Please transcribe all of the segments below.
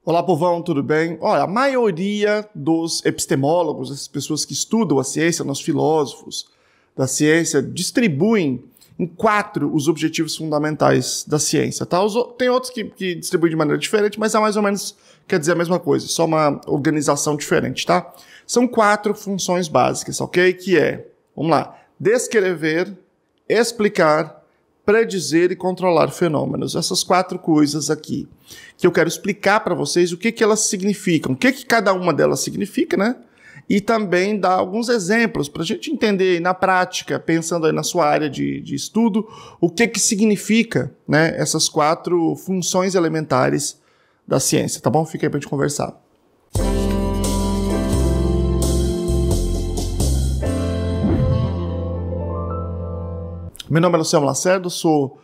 Olá, povão, tudo bem? Olha, a maioria dos epistemólogos, as pessoas que estudam a ciência, os filósofos da ciência, distribuem em 4 os objetivos fundamentais da ciência, tá? Tem outros que distribuem de maneira diferente, mas é mais ou menos, quer dizer a mesma coisa, só uma organização diferente, tá? São 4 funções básicas, ok? Que é, vamos lá, descrever, explicar, predizer e controlar fenômenos. Essas 4 coisas aqui, que eu quero explicar para vocês o que elas significam, o que cada uma delas significa, né? E também dar alguns exemplos para a gente entender na prática, pensando aí na sua área de estudo, o que significa, né, essas 4 funções elementares da ciência, tá bom? Fica aí para a gente conversar. Meu nome é Luciano Lacerda, sou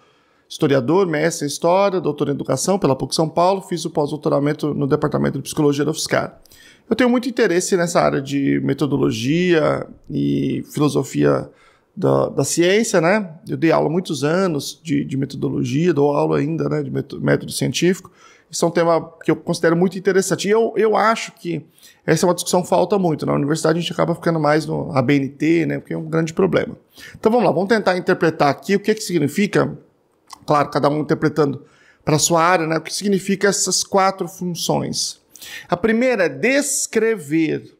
historiador, mestre em História, doutor em Educação pela PUC São Paulo, fiz o pós-doutoramento no Departamento de Psicologia da UFSCar. Eu tenho muito interesse nessa área de metodologia e filosofia da ciência, né? Eu dei aula há muitos anos de metodologia, dou aula ainda, né, de método científico. Isso é um tema que eu considero muito interessante. E eu acho que essa é uma discussão que falta muito. Na universidade a gente acaba ficando mais no ABNT, né, porque é um grande problema. Então vamos lá, vamos tentar interpretar aqui o que significa, claro, cada um interpretando para a sua área, né, o que significa essas 4 funções. A primeira é descrever.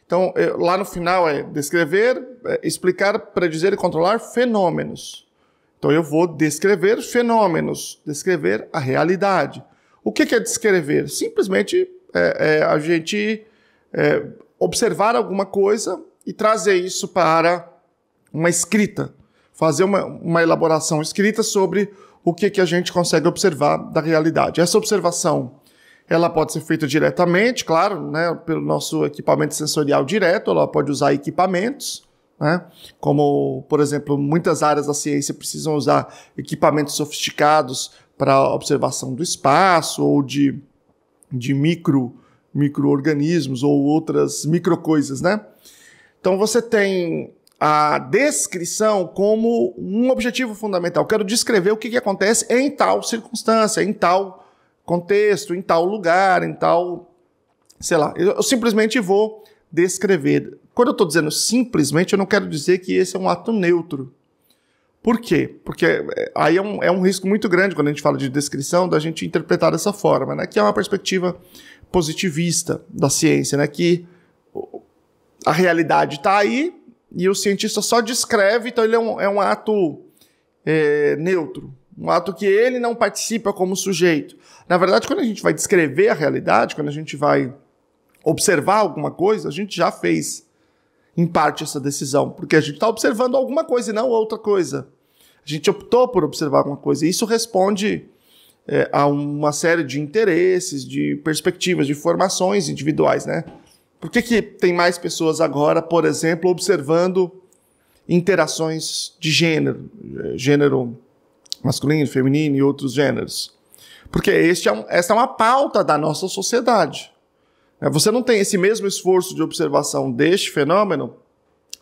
Então, lá no final é descrever, explicar, predizer e controlar fenômenos. Então eu vou descrever fenômenos, descrever a realidade. O que é descrever? Simplesmente a gente observar alguma coisa e trazer isso para uma escrita, fazer uma elaboração escrita sobre o que a gente consegue observar da realidade. Essa observação, ela pode ser feita diretamente, claro, né, pelo nosso equipamento sensorial direto, ela pode usar equipamentos, né, como, por exemplo, muitas áreas da ciência precisam usar equipamentos sofisticados para observação do espaço ou de micro-organismos ou outras microcoisas, né? Então você tem a descrição como um objetivo fundamental. Quero descrever o que acontece em tal circunstância, em tal contexto, em tal lugar, em tal, sei lá, eu simplesmente vou descrever. Quando eu estou dizendo simplesmente, eu não quero dizer que esse é um ato neutro. Por quê? Porque aí é um risco muito grande quando a gente fala de descrição, da gente interpretar dessa forma, né? Que é uma perspectiva positivista da ciência, né? Que a realidade está aí e o cientista só descreve, então ele é um ato neutro. Um ato que ele não participa como sujeito. Na verdade, quando a gente vai descrever a realidade, quando a gente vai observar alguma coisa, a gente já fez, em parte, essa decisão. Porque a gente está observando alguma coisa e não outra coisa. A gente optou por observar alguma coisa. E isso responde a uma série de interesses, de perspectivas, de formações individuais, né? Por que tem mais pessoas agora, por exemplo, observando interações de gênero masculino, feminino e outros gêneros? Porque essa é uma pauta da nossa sociedade. Você não tem esse mesmo esforço de observação deste fenômeno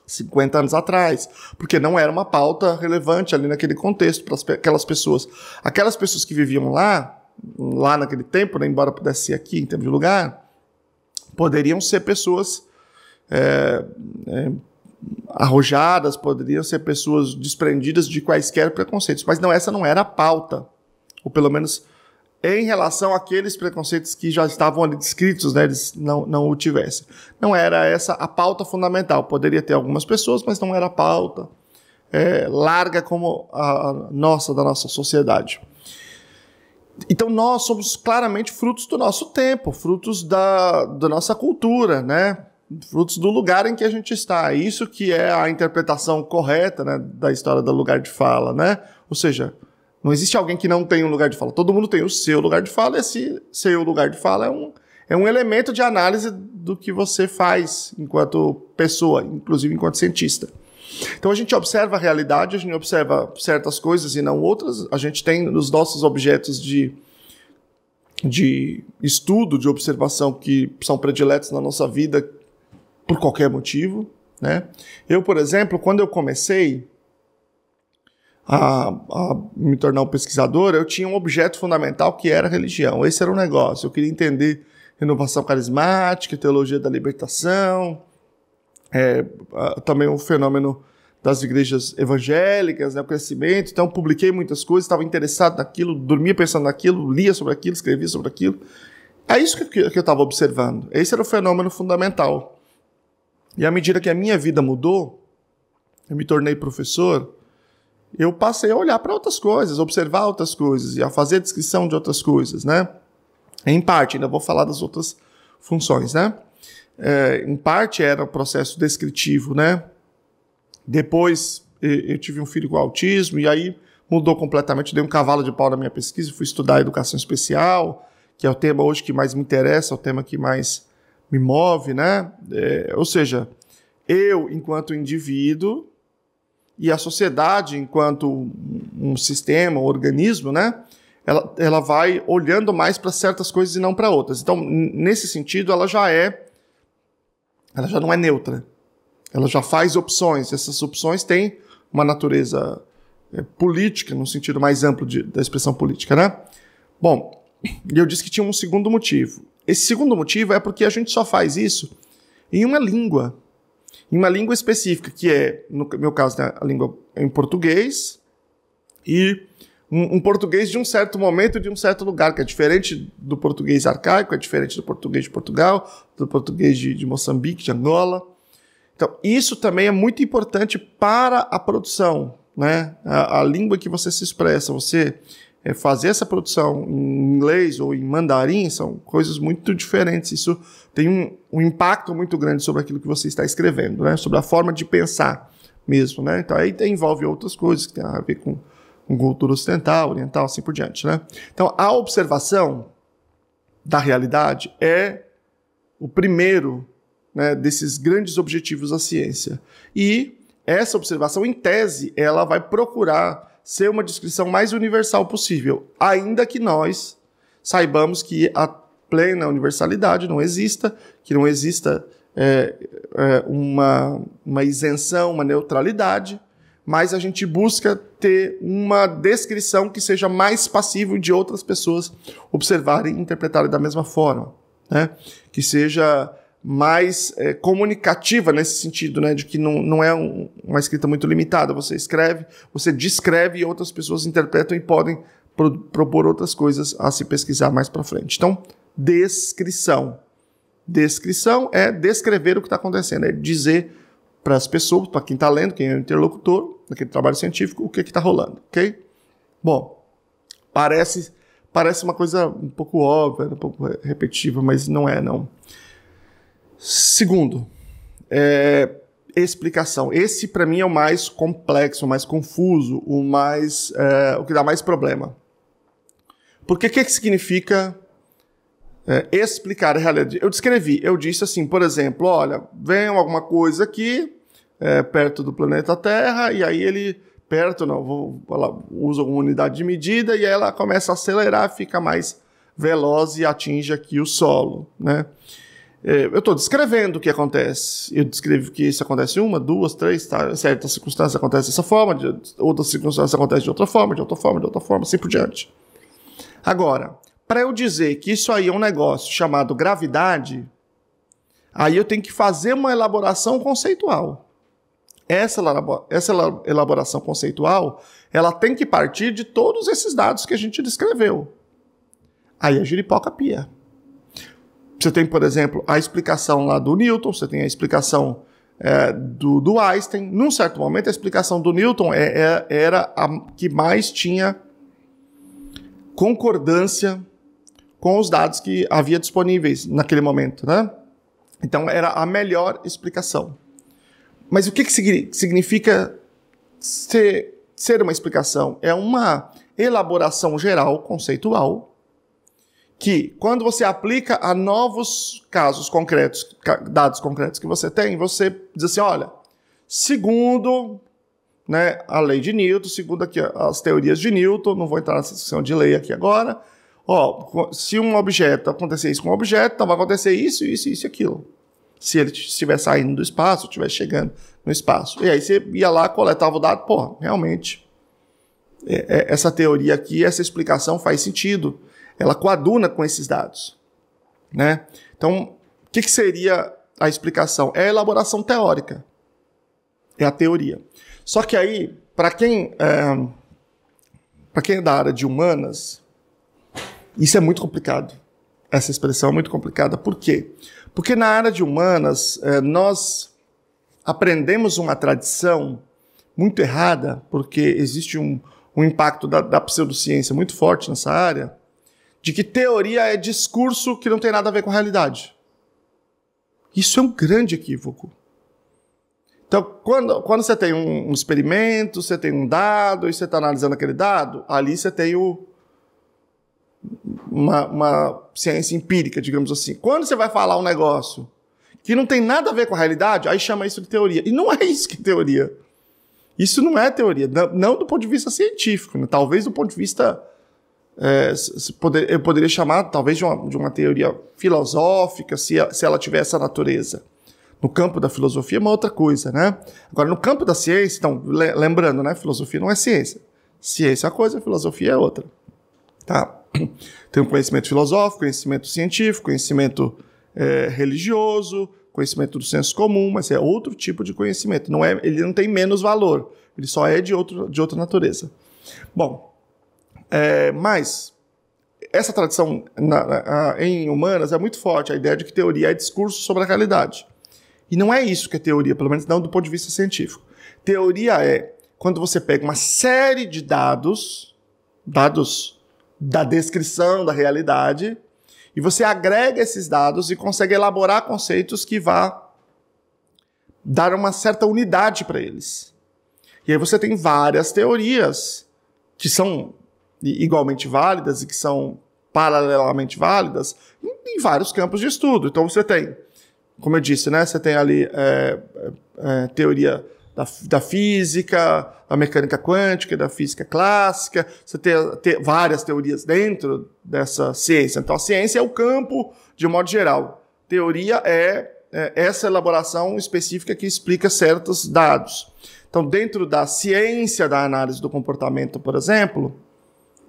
50 anos atrás, porque não era uma pauta relevante ali naquele contexto para aquelas pessoas. Aquelas pessoas que viviam lá naquele tempo, né, embora pudesse ser aqui em termos de lugar, poderiam ser pessoas arrojadas, poderiam ser pessoas desprendidas de quaisquer preconceitos, mas essa não era a pauta, ou pelo menos em relação àqueles preconceitos que já estavam ali descritos, né, eles não o tivessem. Não era essa a pauta fundamental, poderia ter algumas pessoas, mas não era a pauta larga como da nossa sociedade. Então nós somos claramente frutos do nosso tempo, frutos da nossa cultura, né? Frutos do lugar em que a gente está. Isso que é a interpretação correta, né, da história do lugar de fala, né? Ou seja, não existe alguém que não tem um lugar de fala. Todo mundo tem o seu lugar de fala, e esse seu lugar de fala é um elemento de análise do que você faz enquanto pessoa, inclusive enquanto cientista. Então a gente observa a realidade, a gente observa certas coisas e não outras. A gente tem os nossos objetos de estudo, de observação que são prediletos na nossa vida por qualquer motivo, né? Eu, por exemplo, quando eu comecei a me tornar um pesquisador, eu tinha um objeto fundamental que era a religião. Esse era o negócio. Eu queria entender renovação carismática, teologia da libertação, também o fenômeno das igrejas evangélicas, né, o crescimento. Então, publiquei muitas coisas, estava interessado naquilo, dormia pensando naquilo, lia sobre aquilo, escrevia sobre aquilo. É isso que eu estava observando. Esse era o fenômeno fundamental. E à medida que a minha vida mudou, eu me tornei professor, eu passei a olhar para outras coisas, observar outras coisas e a fazer a descrição de outras coisas, né? Em parte, ainda vou falar das outras funções, né? Em parte era o processo descritivo, né? Depois eu tive um filho com autismo e aí mudou completamente, dei um cavalo de pau na minha pesquisa, fui estudar educação especial, que é o tema hoje que mais me interessa, é o tema que mais me move, né? Ou seja, eu enquanto indivíduo e a sociedade enquanto um sistema, um organismo, né? Ela vai olhando mais para certas coisas e não para outras. Então, nesse sentido, ela já não é neutra. Ela já faz opções. Essas opções têm uma natureza política, no sentido mais amplo da expressão política, né? Bom, e eu disse que tinha um segundo motivo. Esse segundo motivo é porque a gente só faz isso em uma língua específica, que é, no meu caso, né, a língua em português, e um português de um certo momento, de um certo lugar, que é diferente do português arcaico, é diferente do português de Portugal, do português de Moçambique, de Angola. Então, isso também é muito importante para a produção, né? A língua que você se expressa, você fazer essa produção em inglês ou em mandarim, são coisas muito diferentes. Isso tem um impacto muito grande sobre aquilo que você está escrevendo, né? Sobre a forma de pensar mesmo, né? Então, aí envolve outras coisas que tem a ver com cultura ocidental, oriental, assim por diante, né? Então, a observação da realidade é o primeiro, né, desses grandes objetivos da ciência. E essa observação, em tese, ela vai procurar ser uma descrição mais universal possível, ainda que nós saibamos que a plena universalidade não exista, que não exista uma isenção, uma neutralidade, mas a gente busca ter uma descrição que seja mais passível de outras pessoas observarem e interpretarem da mesma forma, né? Que seja mais comunicativa nesse sentido, né? De que não é uma escrita muito limitada. Você escreve, você descreve e outras pessoas interpretam e podem propor outras coisas a se pesquisar mais para frente. Então, descrição. Descrição é descrever o que está acontecendo, é dizer para as pessoas, para quem está lendo, quem é o interlocutor, naquele trabalho científico, o que está rolando, ok? Bom, parece uma coisa um pouco óbvia, um pouco repetitiva, mas não é, não. Segundo, explicação. Esse, para mim, é o mais complexo, o mais confuso, o que dá mais problema. Porque o que significa explicar a realidade? Eu disse assim, por exemplo, olha, vem alguma coisa aqui, perto do planeta Terra, e aí ele, ela usa alguma unidade de medida, e aí ela começa a acelerar, fica mais veloz e atinge aqui o solo, né? Eu estou descrevendo o que acontece. Eu descrevo que isso acontece uma, duas, três, tá? Em certas circunstâncias acontece dessa forma, de outras circunstâncias acontece de outra forma, assim por diante. Agora, para eu dizer que isso aí é um negócio chamado gravidade, aí eu tenho que fazer uma elaboração conceitual. Essa elaboração conceitual, ela tem que partir de todos esses dados que a gente descreveu. Aí a giripoca pia. Você tem, por exemplo, a explicação lá do Newton, você tem a explicação do Einstein. Num certo momento, a explicação do Newton era a que mais tinha concordância com os dados que havia disponíveis naquele momento, né? Então, era a melhor explicação. Mas o que significa ser uma explicação? É uma elaboração geral, conceitual, que, quando você aplica a novos casos concretos, dados concretos que você tem, você diz assim, olha, segundo, né, a lei de Newton, segundo aqui as teorias de Newton, não vou entrar nessa discussão de lei aqui agora, se um objeto acontecer isso com um objeto, então vai acontecer isso, isso, isso e aquilo. Se ele estiver saindo do espaço, estiver chegando no espaço. E aí você ia lá, coletava o dado, realmente essa teoria aqui, essa explicação faz sentido. Ela coaduna com esses dados, né? Então, o que seria a explicação? É a elaboração teórica. É a teoria. Só que aí, para quem é da área de humanas, isso é muito complicado. Essa expressão é muito complicada. Por quê? Porque na área de humanas, nós aprendemos uma tradição muito errada, porque existe um impacto da pseudociência muito forte nessa área, de que teoria é discurso que não tem nada a ver com a realidade. Isso é um grande equívoco. Então, quando você tem um experimento, você tem um dado, e você está analisando aquele dado, ali você tem uma ciência empírica, digamos assim. Quando você vai falar um negócio que não tem nada a ver com a realidade, aí chama isso de teoria. E não é isso que é teoria. Isso não é teoria, não do ponto de vista científico, né? Talvez do ponto de vista... eu poderia chamar, talvez, de uma teoria filosófica, se ela tiver essa natureza. No campo da filosofia é uma outra coisa, né? Agora, no campo da ciência, então, lembrando, né? Filosofia não é ciência. Ciência é uma coisa, filosofia é outra. Tá? Tem um conhecimento filosófico, conhecimento científico, conhecimento religioso, conhecimento do senso comum, mas é outro tipo de conhecimento. Ele não tem menos valor, ele só é de outra natureza. Bom, mas essa tradição em humanas é muito forte, a ideia de que teoria é discurso sobre a realidade. E não é isso que é teoria, pelo menos não do ponto de vista científico. Teoria é quando você pega uma série de dados da descrição da realidade, e você agrega esses dados e consegue elaborar conceitos que vá dar uma certa unidade para eles. E aí você tem várias teorias que são igualmente válidas e que são paralelamente válidas em vários campos de estudo. Então você tem, como eu disse, né, você tem ali teoria da física, da mecânica quântica, da física clássica, você tem várias teorias dentro dessa ciência. Então a ciência é o campo de um modo geral. Teoria é essa elaboração específica que explica certos dados. Então dentro da ciência da análise do comportamento, por exemplo,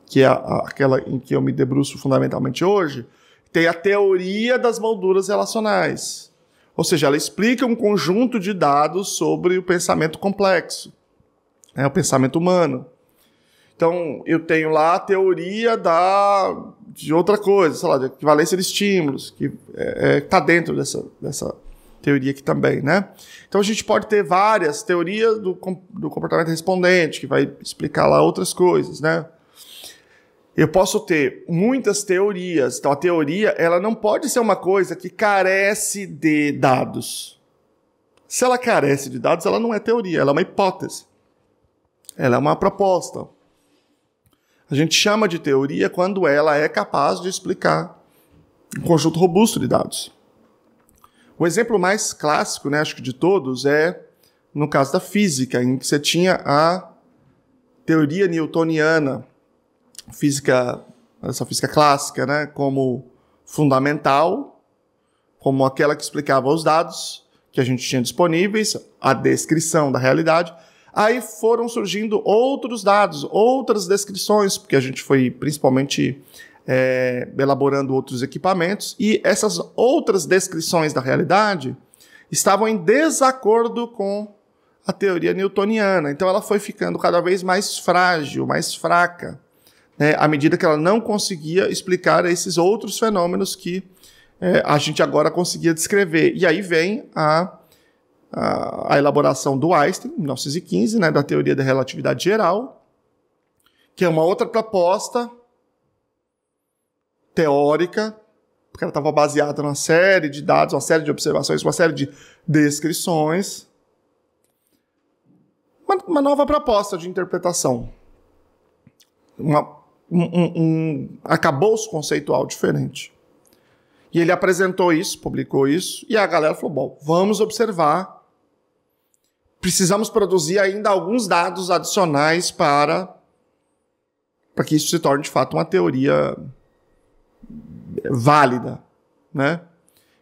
que é aquela em que eu me debruço fundamentalmente hoje, tem a teoria das molduras relacionais. Ou seja, ela explica um conjunto de dados sobre o pensamento complexo, o pensamento humano. Então, eu tenho lá a teoria de outra coisa, sei lá, de equivalência de estímulos, que está dentro dessa teoria aqui também, né? Então, a gente pode ter várias teorias do comportamento respondente, que vai explicar lá outras coisas, né? Eu posso ter muitas teorias. Então, a teoria ela não pode ser uma coisa que carece de dados. Se ela carece de dados, ela não é teoria, ela é uma hipótese. Ela é uma proposta. A gente chama de teoria quando ela é capaz de explicar um conjunto robusto de dados. O exemplo mais clássico, né, acho que de todos, é no caso da física, em que você tinha a teoria newtoniana, essa física clássica, né, como fundamental, como aquela que explicava os dados que a gente tinha disponíveis, a descrição da realidade. Aí foram surgindo outros dados, outras descrições, porque a gente foi principalmente elaborando outros equipamentos, e essas outras descrições da realidade estavam em desacordo com a teoria newtoniana. Então ela foi ficando cada vez mais frágil, mais fraca, à medida que ela não conseguia explicar esses outros fenômenos que a gente agora conseguia descrever. E aí vem a elaboração do Einstein, em 1915, né, da teoria da relatividade geral, que é uma outra proposta teórica, porque ela estava baseada numa série de dados, uma série de observações, uma série de descrições. Uma nova proposta de interpretação. Um arcabouço conceitual diferente. E ele apresentou isso, publicou isso, e a galera falou, bom, vamos observar, precisamos produzir ainda alguns dados adicionais para que isso se torne, de fato, uma teoria válida, né?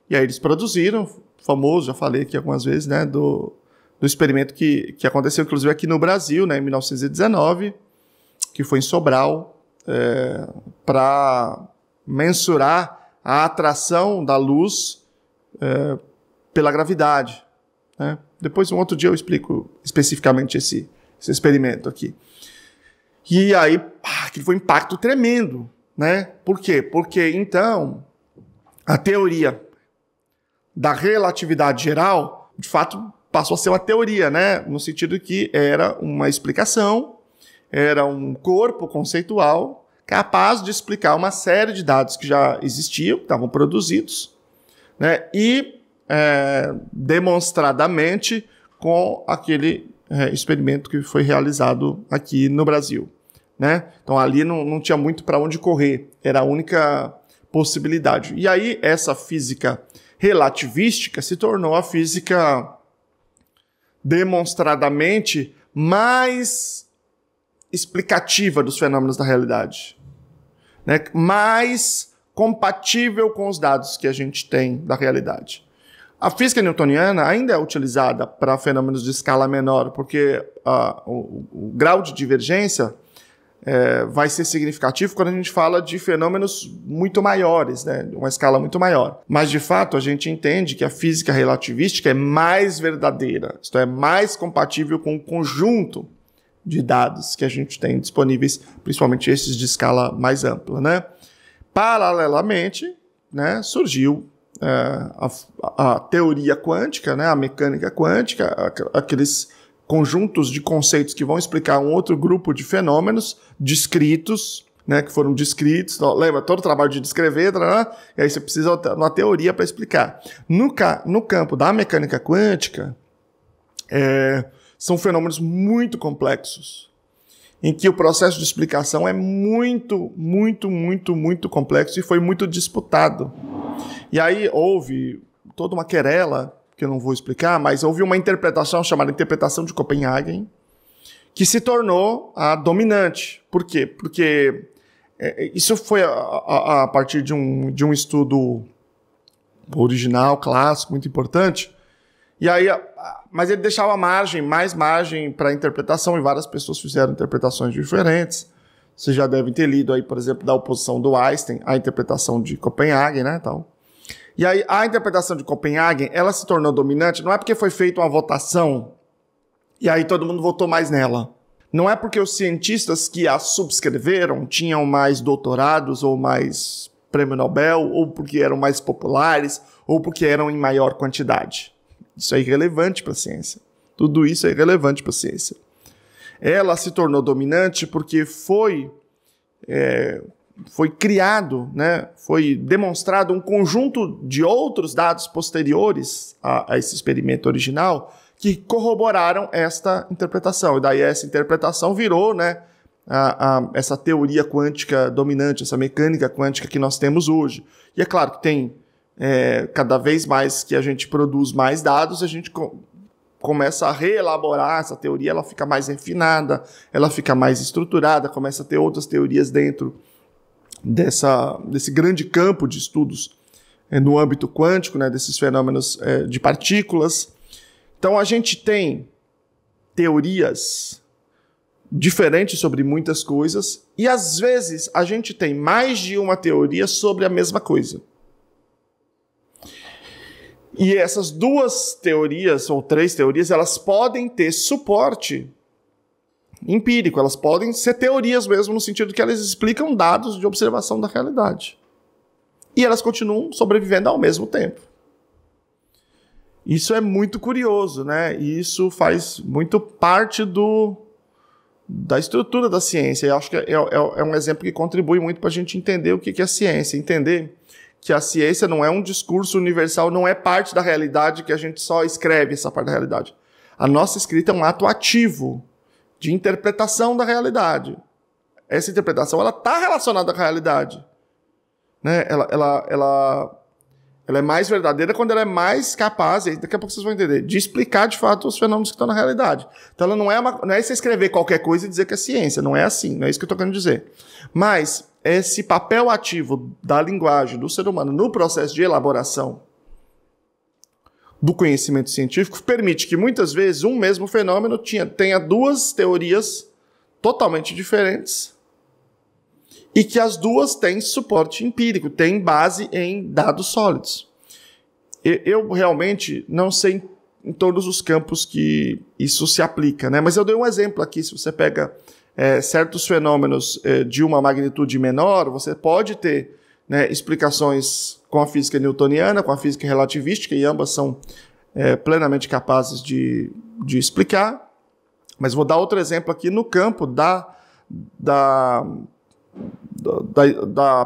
E aí eles produziram, famoso, já falei aqui algumas vezes, né, do experimento que aconteceu, inclusive, aqui no Brasil, né, em 1919, que foi em Sobral, para mensurar a atração da luz pela gravidade, né? Depois, um outro dia, eu explico especificamente esse experimento aqui. E aí, aquilo foi um impacto tremendo, né? Por quê? Porque, então, a teoria da relatividade geral, de fato, passou a ser uma teoria, né? No sentido que era uma explicação, era um corpo conceitual capaz de explicar uma série de dados que já existiam, que estavam produzidos, né? E demonstradamente com aquele experimento que foi realizado aqui no Brasil, né? Então ali não tinha muito para onde correr, era a única possibilidade. E aí essa física relativística se tornou a física demonstradamente mais explicativa dos fenômenos da realidade, né? Mais compatível com os dados que a gente tem da realidade. A física newtoniana ainda é utilizada para fenômenos de escala menor, porque o grau de divergência vai ser significativo quando a gente fala de fenômenos muito maiores, né, uma escala muito maior. Mas, de fato, a gente entende que a física relativística é mais verdadeira, isto é, mais compatível com o conjunto de dados que a gente tem disponíveis, principalmente esses de escala mais ampla, né? Paralelamente, né, surgiu a teoria quântica, né, a mecânica quântica, aqueles conjuntos de conceitos que vão explicar um outro grupo de fenômenos descritos, né, que foram descritos. Então, lembra, todo o trabalho de descrever, e aí você precisa de uma teoria para explicar. No campo da mecânica quântica, são fenômenos muito complexos, em que o processo de explicação é muito, muito, muito, muito complexo e foi muito disputado. E aí houve toda uma querela, que eu não vou explicar, mas houve uma interpretação chamada interpretação de Copenhagen, que se tornou a dominante. Por quê? Porque isso foi a partir de um estudo original, clássico, muito importante. E aí, mas ele deixava mais margem para interpretação, e várias pessoas fizeram interpretações diferentes. Vocês já devem ter lido aí, por exemplo, da oposição do Einstein à interpretação de Copenhagen, né, tal. E aí, a interpretação de Copenhagen, ela se tornou dominante, não é porque foi feita uma votação e aí todo mundo votou mais nela. Não é porque os cientistas que a subscreveram tinham mais doutorados ou mais prêmio Nobel, ou porque eram mais populares, ou porque eram em maior quantidade. Isso é irrelevante para a ciência. Tudo isso é irrelevante para a ciência. Ela se tornou dominante porque foi criado, né, foi demonstrado um conjunto de outros dados posteriores a esse experimento original que corroboraram esta interpretação. E daí essa interpretação virou, né, essa teoria quântica dominante, essa mecânica quântica que nós temos hoje. E é claro que tem cada vez mais que a gente produz mais dados, a gente começa a reelaborar essa teoria, ela fica mais refinada, ela fica mais estruturada, começa a ter outras teorias dentro desse grande campo de estudos no âmbito quântico, né, desses fenômenos de partículas. Então a gente tem teorias diferentes sobre muitas coisas e às vezes a gente tem mais de uma teoria sobre a mesma coisa. E essas duas teorias ou três teorias, elas podem ter suporte empírico, elas podem ser teorias mesmo, no sentido que elas explicam dados de observação da realidade. E elas continuam sobrevivendo ao mesmo tempo. Isso é muito curioso, né? E isso faz muito parte da estrutura da ciência. Eu acho que é um exemplo que contribui muito para a gente entender o que é ciência, entender que a ciência não é um discurso universal, não é parte da realidade que a gente só escreve essa parte da realidade. A nossa escrita é um ato ativo de interpretação da realidade. Essa interpretação ela está relacionada à realidade, né? Ela é mais verdadeira quando ela é mais capaz, e daqui a pouco vocês vão entender, de explicar de fato os fenômenos que estão na realidade. Então ela não é você escrever qualquer coisa e dizer que é ciência, não é assim, não é isso que eu estou querendo dizer. Mas esse papel ativo da linguagem do ser humano no processo de elaboração do conhecimento científico permite que muitas vezes um mesmo fenômeno tenha duas teorias totalmente diferentes e que as duas têm suporte empírico, têm base em dados sólidos. Eu realmente não sei em todos os campos que isso se aplica, né? Mas eu dei um exemplo aqui. Se você pega certos fenômenos de uma magnitude menor, você pode ter, né, explicações com a física newtoniana, com a física relativística, e ambas são plenamente capazes de explicar. Mas vou dar outro exemplo aqui no campo da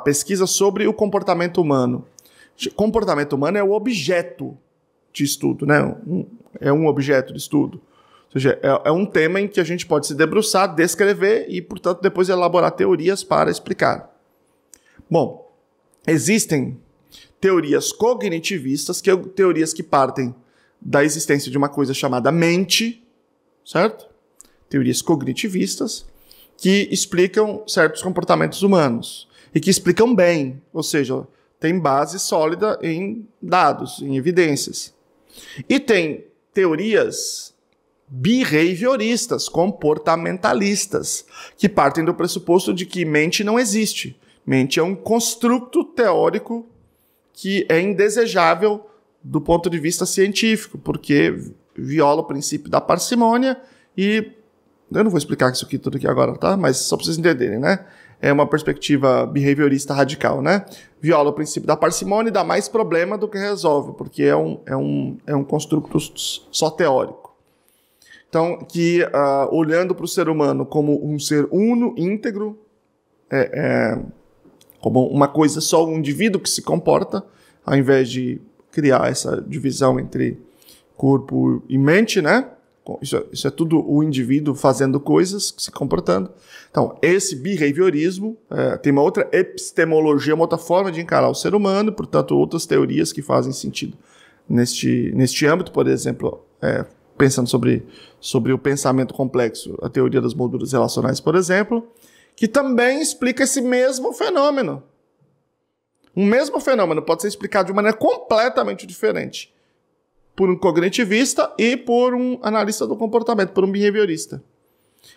pesquisa sobre o comportamento humano. O comportamento humano é o objeto de estudo, né? É um objeto de estudo. Ou seja, é um tema em que a gente pode se debruçar, descrever e, portanto, depois elaborar teorias para explicar. Bom, existem teorias cognitivistas, teorias que partem da existência de uma coisa chamada mente, certo? Teorias cognitivistas que explicam certos comportamentos humanos e que explicam bem, ou seja, tem base sólida em dados, em evidências. E tem teorias behavioristas, comportamentalistas, que partem do pressuposto de que mente não existe. Mente é um construto teórico que é indesejável do ponto de vista científico, porque viola o princípio da parcimônia e... Eu não vou explicar isso aqui tudo aqui agora, tá? Mas só para vocês entenderem, né? É uma perspectiva behaviorista radical, né? Viola o princípio da parcimônia e dá mais problema do que resolve, porque é um construto só teórico. Então, olhando para o ser humano como um ser uno, íntegro, como uma coisa só, um indivíduo que se comporta, ao invés de criar essa divisão entre corpo e mente, né? Isso é tudo o indivíduo fazendo coisas, se comportando. Então, esse behaviorismo tem uma outra epistemologia, uma outra forma de encarar o ser humano, portanto, outras teorias que fazem sentido neste âmbito, por exemplo, pensando sobre o pensamento complexo, a teoria das molduras relacionais, por exemplo, que também explica esse mesmo fenômeno. Um mesmo fenômeno pode ser explicado de maneira completamente diferente por um cognitivista e por um analista do comportamento, por um behaviorista.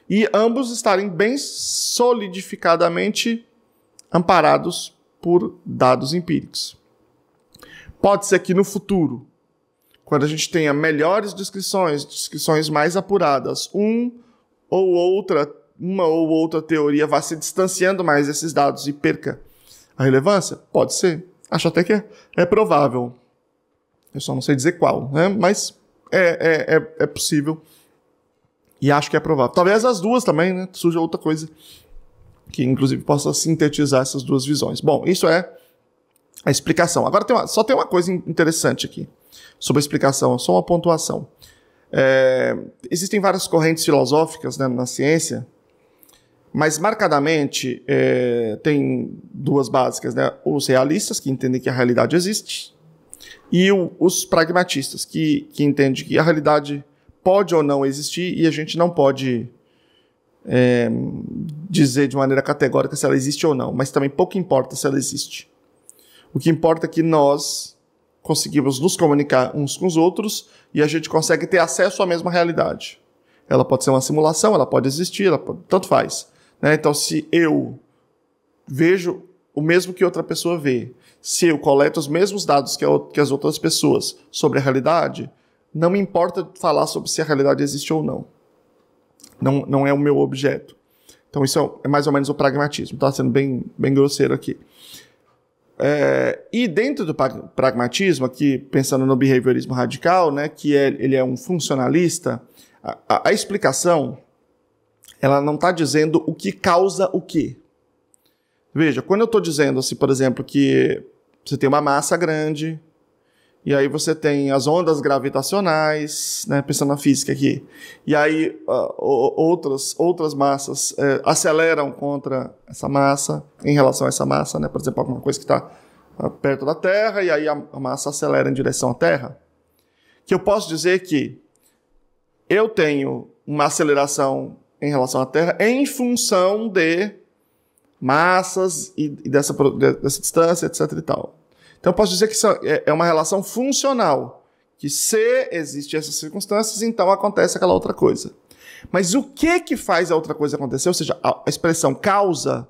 E ambos estarem bem solidificadamente amparados por dados empíricos. Pode ser que no futuro, quando a gente tenha melhores descrições mais apuradas, uma ou outra teoria vá se distanciando mais desses dados e perca a relevância? Pode ser. Acho até que é provável. Eu só não sei dizer qual, né? Mas é possível. E acho que é provável. Talvez as duas também, né? Surja outra coisa que, inclusive, possa sintetizar essas duas visões. Bom, isso é a explicação. Agora, só tem uma coisa interessante aqui sobre a explicação, só uma pontuação. Existem várias correntes filosóficas, né, na ciência, mas, marcadamente, tem duas básicas, né? Os realistas, que entendem que a realidade existe, e os pragmatistas, que entendem que a realidade pode ou não existir e a gente não pode dizer de maneira categórica se ela existe ou não, mas também pouco importa se ela existe. O que importa é que nós conseguimos nos comunicar uns com os outros e a gente consegue ter acesso à mesma realidade. Ela pode ser uma simulação, ela pode existir, tanto faz, né? Então, se eu vejo o mesmo que outra pessoa vê, se eu coleto os mesmos dados que as outras pessoas sobre a realidade, não me importa falar sobre se a realidade existe ou não. Não é o meu objeto. Então isso é mais ou menos o pragmatismo. Está sendo bem grosseiro aqui. E dentro do pragmatismo, aqui pensando no behaviorismo radical, né, que ele é um funcionalista, a explicação ela não está dizendo o que causa o quê. Veja, quando eu estou dizendo, assim, por exemplo, que você tem uma massa grande, e aí você tem as ondas gravitacionais, né, pensando na física aqui, e aí outras massas aceleram contra essa massa, em relação a essa massa, né, por exemplo, alguma coisa que está perto da Terra, e aí a massa acelera em direção à Terra, que eu posso dizer que eu tenho uma aceleração em relação à Terra em função de massas e dessa distância, etc. e tal. Então eu posso dizer que isso é uma relação funcional, que se existem essas circunstâncias, então acontece aquela outra coisa. Mas o que faz a outra coisa acontecer? Ou seja, a expressão causa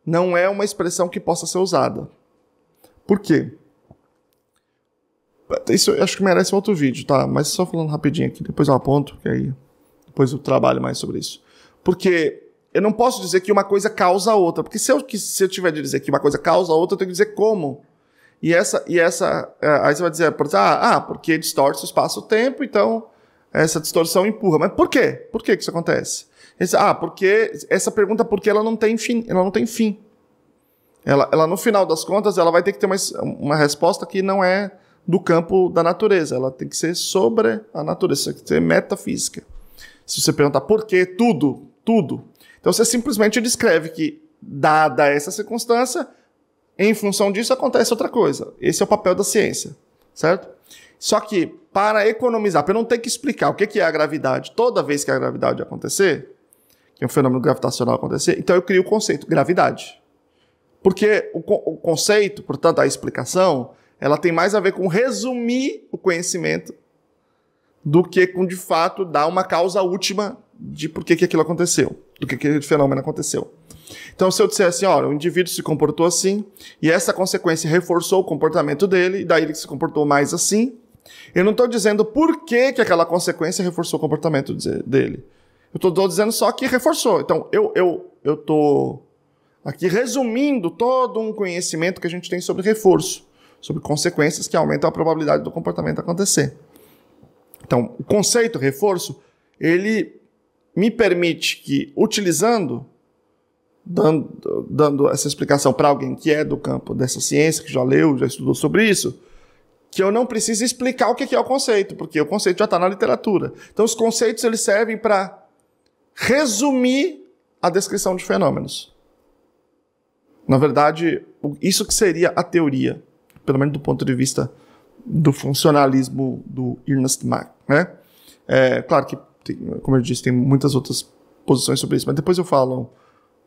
não é uma expressão que possa ser usada. Por quê? Isso eu acho que merece um outro vídeo, tá? Mas só falando rapidinho aqui, depois eu aponto, que aí depois eu trabalho mais sobre isso. Porque eu não posso dizer que uma coisa causa a outra, porque se eu tiver de dizer que uma coisa causa a outra, eu tenho que dizer como. Aí você vai dizer, porque distorce o espaço-tempo, então essa distorção empurra. Mas por quê? Por que isso acontece? Porque essa pergunta, porque ela não tem fim. Ela não tem fim. Ela no final das contas, ela vai ter que ter uma resposta que não é do campo da natureza. Ela tem que ser sobre a natureza, tem que ser metafísica. Se você perguntar por que tudo. Então você simplesmente descreve que, dada essa circunstância, em função disso acontece outra coisa. Esse é o papel da ciência, certo? Só que, para economizar, para eu não ter que explicar o que é a gravidade toda vez que a gravidade acontecer, que é um fenômeno gravitacional acontecer, então eu crio o conceito gravidade. Porque o conceito, portanto, a explicação, ela tem mais a ver com resumir o conhecimento do que com, de fato, dar uma causa última de por que aquilo aconteceu, do que aquele fenômeno aconteceu. Então, se eu disser assim, olha, o indivíduo se comportou assim, e essa consequência reforçou o comportamento dele, e daí ele se comportou mais assim, eu não estou dizendo por que aquela consequência reforçou o comportamento dele. Eu estou dizendo só que reforçou. Então, eu estou aqui resumindo todo um conhecimento que a gente tem sobre reforço, sobre consequências que aumentam a probabilidade do comportamento acontecer. Então, o conceito reforço, ele me permite que, utilizando, dando essa explicação para alguém que é do campo dessa ciência, que já leu, já estudou sobre isso, que eu não preciso explicar o que é o conceito, porque o conceito já está na literatura. Então, os conceitos eles servem para resumir a descrição de fenômenos. Na verdade, isso que seria a teoria, pelo menos do ponto de vista do funcionalismo do Ernst Mach, né? Claro que, como eu disse, tem muitas outras posições sobre isso, mas depois eu falo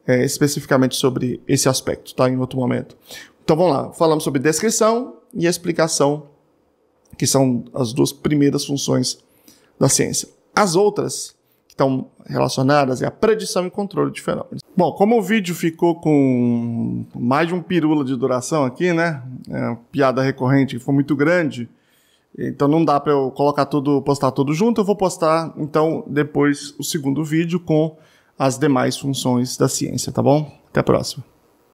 especificamente sobre esse aspecto, tá? Em outro momento. Então vamos lá, falamos sobre descrição e explicação, que são as duas primeiras funções da ciência. As outras que estão relacionadas é a predição e controle de fenômenos. Bom, como o vídeo ficou com mais de um pirula de duração aqui, né? Piada recorrente que foi muito grande, então não dá para eu postar tudo junto. Eu vou postar, então, depois o segundo vídeo com as demais funções da ciência, tá bom? Até a próxima.